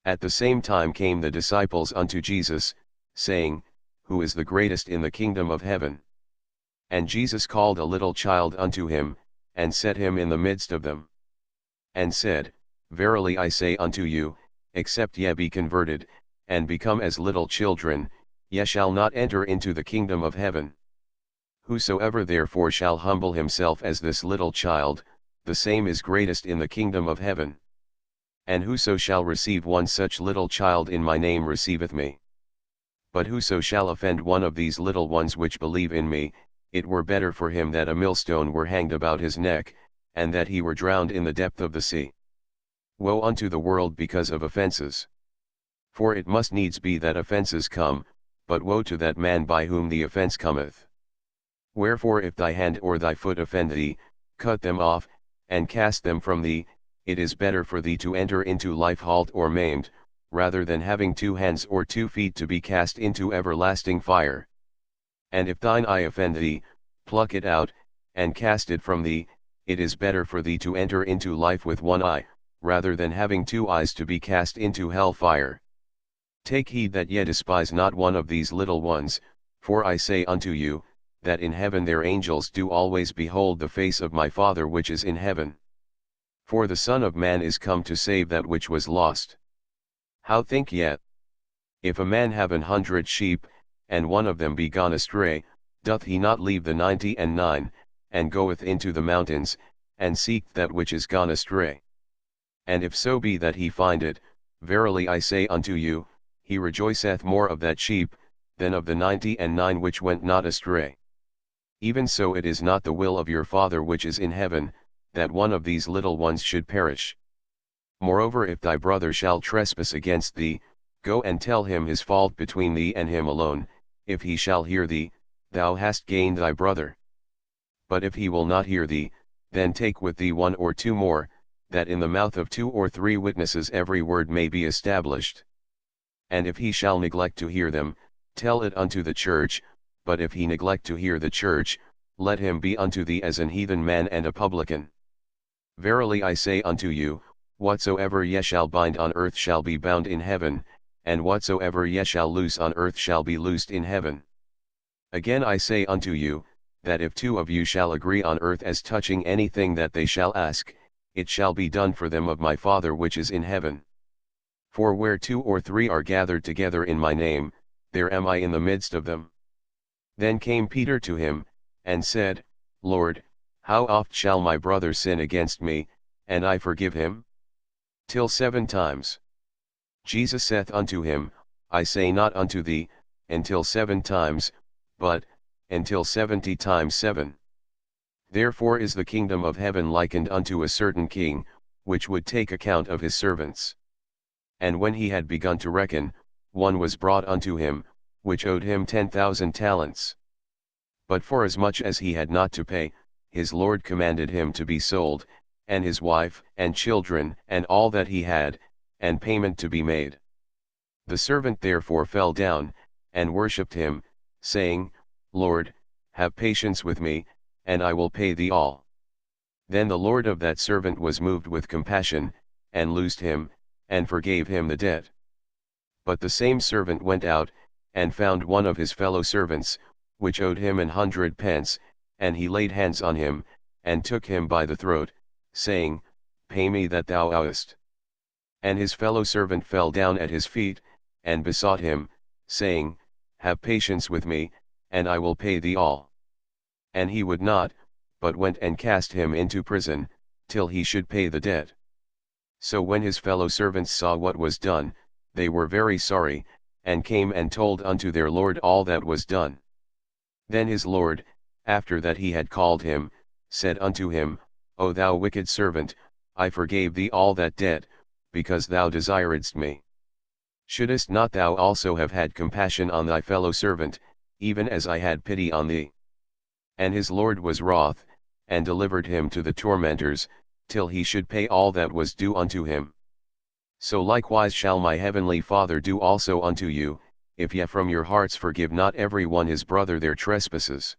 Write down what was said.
At the same time came the disciples unto Jesus, saying, Who is the greatest in the kingdom of heaven? And Jesus called a little child unto him, and set him in the midst of them. And said, Verily I say unto you, except ye be converted, and become as little children, ye shall not enter into the kingdom of heaven. Whosoever therefore shall humble himself as this little child, the same is greatest in the kingdom of heaven. And whoso shall receive one such little child in my name receiveth me. But whoso shall offend one of these little ones which believe in me, it were better for him that a millstone were hanged about his neck, and that he were drowned in the depth of the sea. Woe unto the world because of offences! For it must needs be that offences come, but woe to that man by whom the offence cometh. Wherefore if thy hand or thy foot offend thee, cut them off, and cast them from thee. It is better for thee to enter into life halt or maimed, rather than having 2 hands or 2 feet to be cast into everlasting fire. And if thine eye offend thee, pluck it out, and cast it from thee. It is better for thee to enter into life with 1 eye, rather than having 2 eyes to be cast into hell fire. Take heed that ye despise not one of these little ones, for I say unto you, that in heaven their angels do always behold the face of my Father which is in heaven. For the Son of Man is come to save that which was lost. How think ye? If a man have 100 sheep, and one of them be gone astray, doth he not leave the 99, and goeth into the mountains, and seek that which is gone astray? And if so be that he find it, verily I say unto you, he rejoiceth more of that sheep, than of the 99 which went not astray. Even so it is not the will of your Father which is in heaven, that one of these little ones should perish. Moreover, if thy brother shall trespass against thee, go and tell him his fault between thee and him alone. If he shall hear thee, thou hast gained thy brother. But if he will not hear thee, then take with thee 1 or 2 more, that in the mouth of 2 or 3 witnesses every word may be established. And if he shall neglect to hear them, tell it unto the church. But if he neglect to hear the church, let him be unto thee as an heathen man and a publican. Verily I say unto you, whatsoever ye shall bind on earth shall be bound in heaven, and whatsoever ye shall loose on earth shall be loosed in heaven. Again I say unto you, that if 2 of you shall agree on earth as touching anything that they shall ask, it shall be done for them of my Father which is in heaven. For where 2 or 3 are gathered together in my name, there am I in the midst of them. Then came Peter to him, and said, Lord, how oft shall my brother sin against me, and I forgive him? Till 7 times. Jesus saith unto him, I say not unto thee, until 7 times, but, until 70 times 7. Therefore is the kingdom of heaven likened unto a certain king, which would take account of his servants. And when he had begun to reckon, one was brought unto him, which owed him 10,000 talents. But forasmuch as he had not to pay, his Lord commanded him to be sold, and his wife, and children, and all that he had, and payment to be made. The servant therefore fell down, and worshipped him, saying, Lord, have patience with me, and I will pay thee all. Then the Lord of that servant was moved with compassion, and loosed him, and forgave him the debt. But the same servant went out, and found one of his fellow servants, which owed him 100 pence, and he laid hands on him, and took him by the throat, saying, Pay me that thou owest. And his fellow servant fell down at his feet, and besought him, saying, Have patience with me, and I will pay thee all. And he would not, but went and cast him into prison, till he should pay the debt. So when his fellow servants saw what was done, they were very sorry, and came and told unto their Lord all that was done. Then his Lord, after that he had called him, said unto him, O thou wicked servant, I forgave thee all that debt, because thou desiredst me. Shouldest not thou also have had compassion on thy fellow servant, even as I had pity on thee? And his Lord was wroth, and delivered him to the tormentors, till he should pay all that was due unto him. So likewise shall my heavenly Father do also unto you, if ye from your hearts forgive not every one his brother their trespasses.